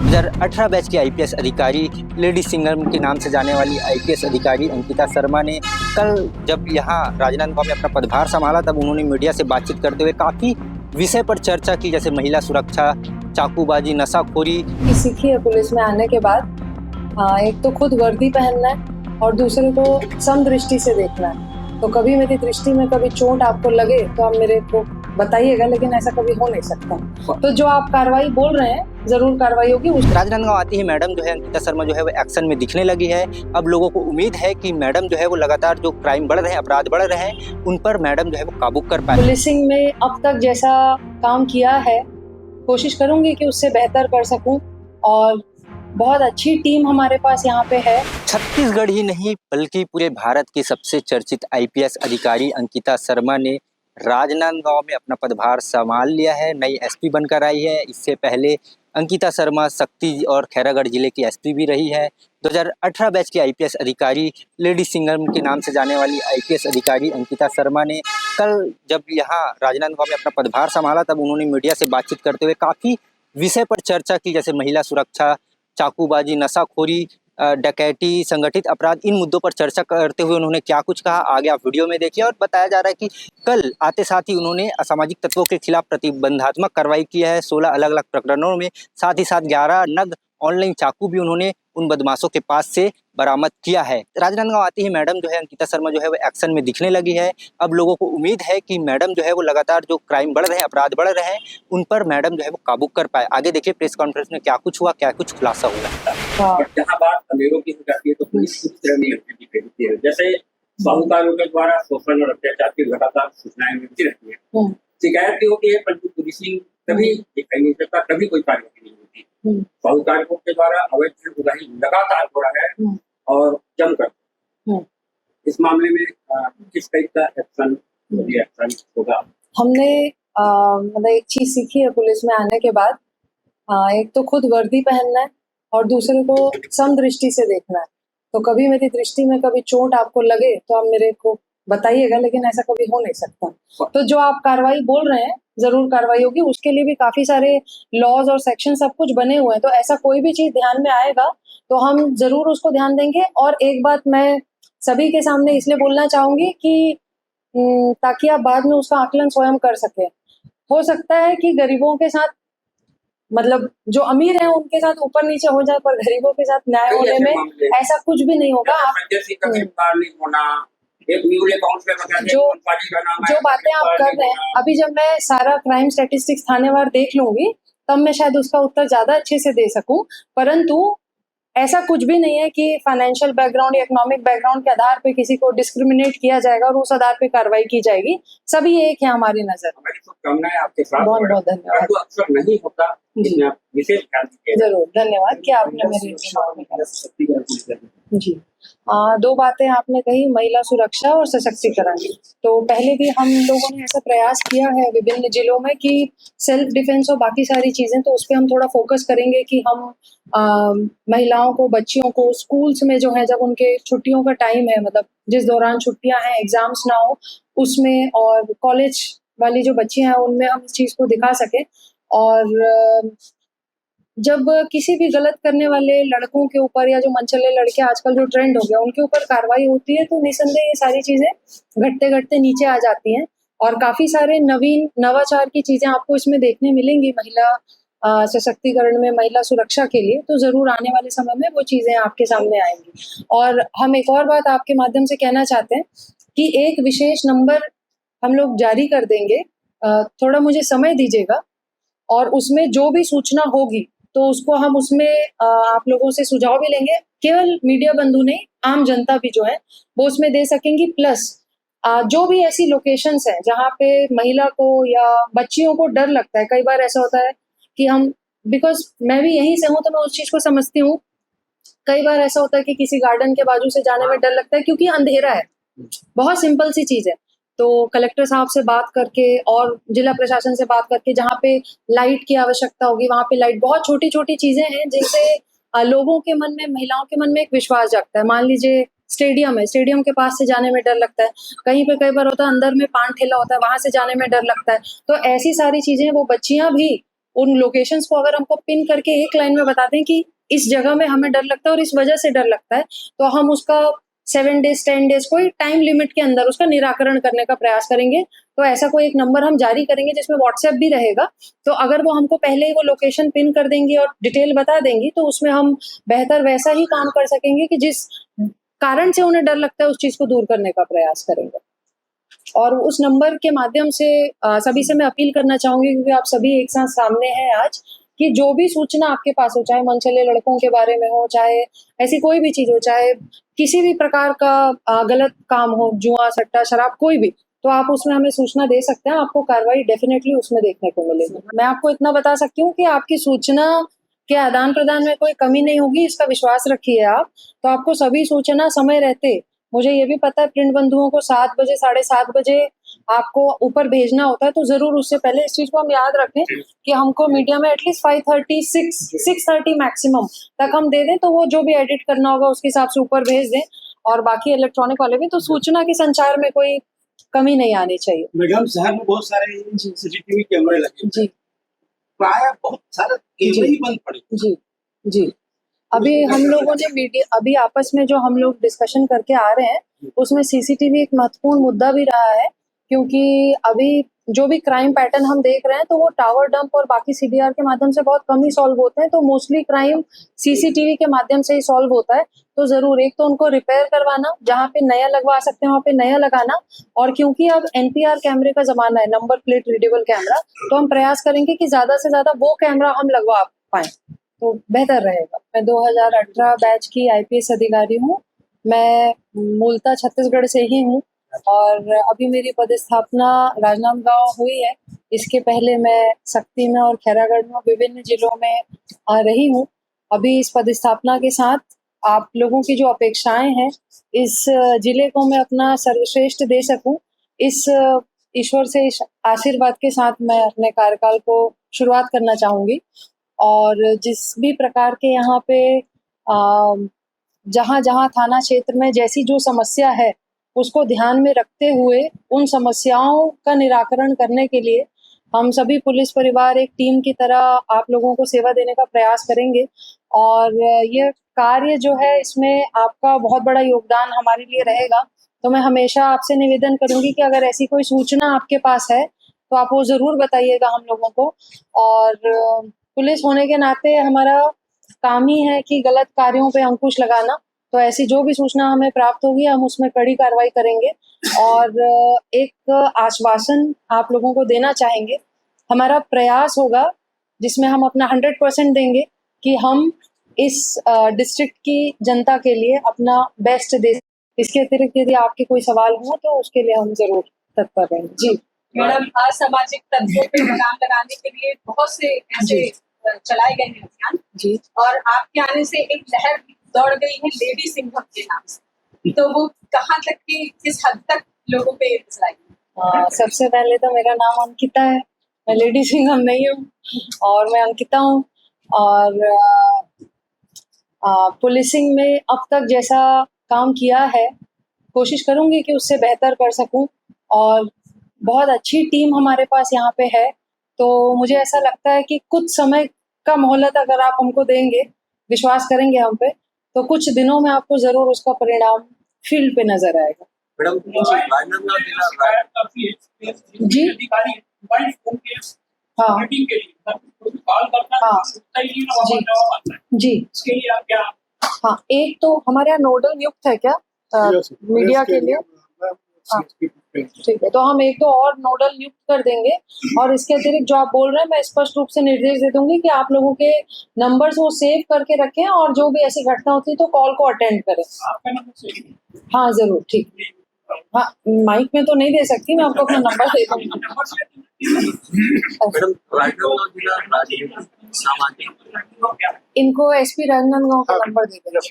2018 batch की IPS अधिकारी lady Singham के नाम से जाने वाली आईपीएस अधिकारी अंकिता शर्मा ने कल जब यहाँ राजनांदगांव में अपना पदभार संभाला तब उन्होंने मीडिया से बातचीत करते हुए काफ़ी विषय पर चर्चा की, जैसे महिला सुरक्षा, चाकूबाजी, नशाखोरी। सीखी है पुलिस में आने के बाद, एक तो खुद वर्दी पहनना है और दूसरे को समदृष्टि से देखना है। तो कभी मेरी दृष्टि में कभी चोट आपको लगे तो आप मेरे को बताइएगा, लेकिन ऐसा कभी हो नहीं सकता। तो जो आप कार्रवाई बोल रहे हैं जरूर कार्रवाई होगी। राजनांदगांव आती ही मैडम जो है अंकिता शर्मा जो है वो एक्शन में दिखने लगी है। अब लोगों को उम्मीद है कि मैडम जो है वो लगातार जो क्राइम बढ़ रहे हैं, अपराध बढ़ रहे हैं, उन पर मैडम जो है वो काबू कर पाए। पुलिसिंग में अब तक जैसा काम किया है कोशिश करूंगी कि उससे बेहतर कर सकूं, और बहुत अच्छी टीम हमारे पास यहाँ पे है। छत्तीसगढ़ ही नहीं बल्कि पूरे भारत की सबसे चर्चित आईपीएस अधिकारी अंकिता शर्मा ने राजनांदगांव में अपना पदभार संभाल लिया है। नई एसपी बनकर आई है। इससे पहले अंकिता शर्मा शक्ति और खैरागढ़ जिले की एसपी भी रही है। 2018 बैच की आईपीएस अधिकारी लेडी सिंघम के नाम से जाने वाली आईपीएस अधिकारी अंकिता शर्मा ने कल जब यहाँ राजनांदगांव में अपना पदभार संभाला तब उन्होंने मीडिया से बातचीत करते हुए काफ़ी विषय पर चर्चा की, जैसे महिला सुरक्षा, चाकूबाजी, नशाखोरी, डकैती, संगठित अपराध। इन मुद्दों पर चर्चा करते हुए उन्होंने क्या कुछ कहा आगे आप वीडियो में देखिए। और बताया जा रहा है कि कल आते साथ ही उन्होंने असामाजिक तत्वों के खिलाफ प्रतिबंधात्मक कार्रवाई की है 16 अलग अलग प्रकरणों में। साथ ही साथ 11 नग ऑनलाइन चाकू भी उन्होंने उन बदमाशों के पास से बरामद किया है। राजनांदगांव आती ही मैडम जो है अंकिता शर्मा जो है वो एक्शन में दिखने लगी है। अब लोगों को उम्मीद है कि मैडम जो है वो लगातार जो क्राइम बढ़ रहे हैं, अपराध बढ़ रहे हैं, उन पर मैडम जो है वो काबू कर पाए। आगे देखिए प्रेस कॉन्फ्रेंस में क्या कुछ हुआ, क्या कुछ खुलासा हुआ। जहाँ बात अमीरों की हो जाती है तो पुलिस कुछ तरह नहीं होती है। जैसे साहूकारों के द्वारा शोषण और अत्याचार की लगातार सूचनाएं मिलती रहती है, शिकायत भी होती है, परंतु पुलिसिंग कभी दिखाई नहीं देता, कभी कोई कार्रवाई नहीं होती। साहूकारों के द्वारा अवैध धन उगाही लगातार हो रहा है और जमकर। इस मामले में किस टाइप का एक्शन होगा? हमने मतलब एक चीज सीखी है पुलिस में आने के बाद, एक तो खुद वर्दी पहनना है और दूसरे को समदृष्टि से देखना है। तो कभी मेरी दृष्टि में कभी चोट आपको लगे तो आप मेरे को बताइएगा, लेकिन ऐसा कभी हो नहीं सकता। तो जो आप कार्रवाई बोल रहे हैं जरूर कार्रवाई होगी। उसके लिए भी काफी सारे लॉज और सेक्शन सब कुछ बने हुए हैं। तो ऐसा कोई भी चीज ध्यान में आएगा तो हम जरूर उसको ध्यान देंगे। और एक बात मैं सभी के सामने इसलिए बोलना चाहूंगी कि ताकि आप बाद में उसका आकलन स्वयं कर सके। हो सकता है कि गरीबों के साथ, मतलब जो अमीर हैं उनके साथ ऊपर नीचे हो जाए, पर गरीबों के साथ न्याय होने में ऐसा कुछ भी नहीं होगा। जो बातें आप कर रहे हैं, अभी जब मैं सारा क्राइम स्टैटिस्टिक्स थानेवार देख लूंगी तब मैं शायद उसका उत्तर ज्यादा अच्छे से दे सकूं। परंतु ऐसा कुछ भी नहीं है कि फाइनेंशियल बैकग्राउंड या इकोनॉमिक बैकग्राउंड के आधार पे किसी को डिस्क्रिमिनेट किया जाएगा और उस आधार पे कार्रवाई की जाएगी। सभी एक है हमारी नजर। आपके साथ बहुत बहुत धन्यवाद। तो अक्सर नहीं होता, विशेष जरूर धन्यवाद कि आपने मेरे जी। दो बातें आपने कही, महिला सुरक्षा और सशक्तिकरण। तो पहले भी हम लोगों ने ऐसा प्रयास किया है विभिन्न जिलों में कि सेल्फ डिफेंस और बाकी सारी चीजें, तो उस पर हम थोड़ा फोकस करेंगे कि हम महिलाओं को, बच्चियों को स्कूल्स में जो है जब उनके छुट्टियों का टाइम है, मतलब जिस दौरान छुट्टियां हैं, एग्जाम्स ना हो उसमें, और कॉलेज वाली जो बच्चियां हैं उनमें हम इस चीज को दिखा सके। और जब किसी भी गलत करने वाले लड़कों के ऊपर या जो मनचले लड़के आजकल जो ट्रेंड हो गया उनके ऊपर कार्रवाई होती है तो निसंदेह ये सारी चीजें घटते घटते नीचे आ जाती हैं। और काफी सारे नवीन नवाचार की चीजें आपको इसमें देखने मिलेंगी महिला सशक्तिकरण में, महिला सुरक्षा के लिए। तो जरूर आने वाले समय में वो चीजें आपके सामने आएंगी। और हम एक और बात आपके माध्यम से कहना चाहते हैं कि एक विशेष नंबर हम लोग जारी कर देंगे, थोड़ा मुझे समय दीजिएगा, और उसमें जो भी सूचना होगी तो उसको हम उसमें आप लोगों से सुझाव भी लेंगे। केवल मीडिया बंधु नहीं, आम जनता भी जो है वो उसमें दे सकेंगी। प्लस जो भी ऐसी लोकेशंस हैं जहाँ पे महिला को या बच्चियों को डर लगता है, कई बार ऐसा होता है कि हम, बिकॉज मैं भी यहीं से हूँ तो मैं उस चीज को समझती हूँ। कई बार ऐसा होता है कि किसी गार्डन के बाजू से जाने में डर लगता है क्योंकि अंधेरा है। बहुत सिंपल सी चीज है। तो कलेक्टर साहब से बात करके और जिला प्रशासन से बात करके, जहाँ पे लाइट की आवश्यकता होगी वहाँ पे लाइट, बहुत छोटी छोटी चीजें हैं जिनसे लोगों के मन में, महिलाओं के मन में एक विश्वास जागता है। मान लीजिए स्टेडियम है, स्टेडियम के पास से जाने में डर लगता है। कहीं पे कई बार होता है अंदर में पान ठेला होता है, वहां से जाने में डर लगता है। तो ऐसी सारी चीजें वो बच्चियां भी उन लोकेशंस को अगर हमको पिन करके एक लाइन में बता दें कि इस जगह में हमें डर लगता है और इस वजह से डर लगता है, तो हम उसका 7 डेज 10 डेज कोई टाइम लिमिट के अंदर उसका निराकरण करने का प्रयास करेंगे। तो ऐसा कोई एक नंबर हम जारी करेंगे जिसमें व्हाट्सएप भी रहेगा, तो अगर वो हमको पहले ही वो लोकेशन पिन कर देंगी और डिटेल बता देंगी, तो उसमें हम बेहतर वैसा ही काम कर सकेंगे कि जिस कारण से उन्हें डर लगता है उस चीज को दूर करने का प्रयास करेंगे। और उस नंबर के माध्यम से सभी से मैं अपील करना चाहूंगी, क्योंकि आप सभी एक साथ सामने हैं आज, कि जो भी सूचना आपके पास हो, चाहे मनचले लड़कों के बारे में हो, चाहे ऐसी कोई भी चीज हो, चाहे किसी भी प्रकार का गलत काम हो, जुआ सट्टा शराब कोई भी, तो आप उसमें हमें सूचना दे सकते हैं। आपको कार्रवाई डेफिनेटली उसमें देखने को मिलेगी। मैं आपको इतना बता सकती हूँ कि आपकी सूचना के आदान प्रदान में कोई कमी नहीं होगी, इसका विश्वास रखिए आप। तो आपको सभी सूचना समय रहते, मुझे ये भी पता है प्रिंट बंधुओं को 7 बजे 7:30 बजे आपको ऊपर भेजना होता है, तो जरूर उससे पहले इस चीज को हम याद रखें कि हमको मीडिया में एटलीस्ट 5:30 6:30 मैक्सिमम तक हम दे दें, तो वो जो भी एडिट करना होगा उसके हिसाब से ऊपर भेज दें। और बाकी इलेक्ट्रॉनिक वाले भी, तो सूचना के संचार में कोई कमी नहीं आनी चाहिए। मैडम, शहर में बहुत सारे सीसीटीवी कैमरे लगे जी, प्राय बहुत सारे कैमरे ही बंद पड़े। जी, जी। अभी हम लोगों ने मीडिया, अभी आपस में जो हम लोग डिस्कशन करके आ रहे हैं, उसमें सीसीटीवी एक महत्वपूर्ण मुद्दा भी रहा है, क्योंकि अभी जो भी क्राइम पैटर्न हम देख रहे हैं, तो वो टावर डंप और बाकी सीडीआर के माध्यम से बहुत कम ही सॉल्व होते हैं, तो मोस्टली क्राइम सीसीटीवी के माध्यम से ही सॉल्व होता है। तो जरूर एक तो उनको रिपेयर करवाना, जहाँ पे नया लगवा सकते हैं वहाँ पे नया लगाना, और क्योंकि अब एनपीआर कैमरे का जमाना है, नंबर प्लेट रीडेबल कैमरा, तो हम प्रयास करेंगे कि ज्यादा से ज्यादा वो कैमरा हम लगवा पाए, तो बेहतर रहेगा। मैं 2018 बैच की आईपीएस अधिकारी हूँ। मैं मूलतः छत्तीसगढ़ से ही हूँ और अभी मेरी पदस्थापना राजनांदगांव हुई है। इसके पहले मैं सक्ती में और खैरागढ़ में विभिन्न जिलों में रही हूँ। अभी इस पदस्थापना के साथ आप लोगों की जो अपेक्षाएं हैं, इस जिले को मैं अपना सर्वश्रेष्ठ दे सकूं, इस ईश्वर से इस आशीर्वाद के साथ मैं अपने कार्यकाल को शुरुआत करना चाहूंगी। और जिस भी प्रकार के यहाँ पे जहाँ जहाँ थाना क्षेत्र में जैसी जो समस्या है, उसको ध्यान में रखते हुए उन समस्याओं का निराकरण करने के लिए हम सभी पुलिस परिवार एक टीम की तरह आप लोगों को सेवा देने का प्रयास करेंगे। और ये कार्य जो है, इसमें आपका बहुत बड़ा योगदान हमारे लिए रहेगा। तो मैं हमेशा आपसे निवेदन करूंगी कि अगर ऐसी कोई सूचना आपके पास है, तो आप वो जरूर बताइएगा हम लोगों को। और पुलिस होने के नाते हमारा काम ही है कि गलत कार्यों पे अंकुश लगाना, तो ऐसी जो भी सूचना हमें प्राप्त होगी, हम उसमें कड़ी कार्रवाई करेंगे। और एक आश्वासन आप लोगों को देना चाहेंगे, हमारा प्रयास होगा जिसमें हम अपना 100% देंगे कि हम इस डिस्ट्रिक्ट की जनता के लिए अपना बेस्ट दे। इसके अतिरिक्त यदि आपके कोई सवाल हो तो उसके लिए हम जरूर तत्पर रहेंगे। जी मैडम, असामाजिक तत्वों पे लगाम लगाने के लिए बहुत से ऐसे चलाए गए हैं अभियान जी, और आपके आने से एक लहर दौड़ गई है लेडी सिंघम के नाम से, तो वो कहाँ तक की किस हद तक लोगों पे चलाएगी? सबसे पहले तो मेरा नाम अंकिता है, मैं लेडी सिंघम नहीं हूँ, और मैं अंकिता हूँ। और पुलिसिंग में अब तक जैसा काम किया है, कोशिश करूंगी कि उससे बेहतर कर सकूं। और बहुत अच्छी टीम हमारे पास यहाँ पे है, तो मुझे ऐसा लगता है कि कुछ समय का मोहलत अगर आप हमको देंगे, विश्वास करेंगे हम पे, तो कुछ दिनों में आपको जरूर उसका परिणाम फील्ड पे नजर आएगा। मैडम, राजनांदगांव जिला जी, हाँ, जी, हाँ। एक तो हमारे यहाँ नोडल नियुक्त है क्या मीडिया के लिए? हाँ, ठीक है, तो हम 1-2 और नोडल नियुक्त कर देंगे। और इसके अतिरिक्त जो आप बोल रहे हैं, मैं स्पष्ट रूप से निर्देश दे दूंगी कि आप लोगों के नंबर्स वो सेव करके रखें, और जो भी ऐसी घटना होती है तो कॉल को अटेंड करें। हाँ जरूर, ठीक। हाँ, माइक में तो नहीं दे सकती, मैं आपको अपना नंबर दे दूंगी। मैडम, राजनांदगांव जिला सामाजिक इनको एसपी राजनांदगांव का नंबर दे देंगे।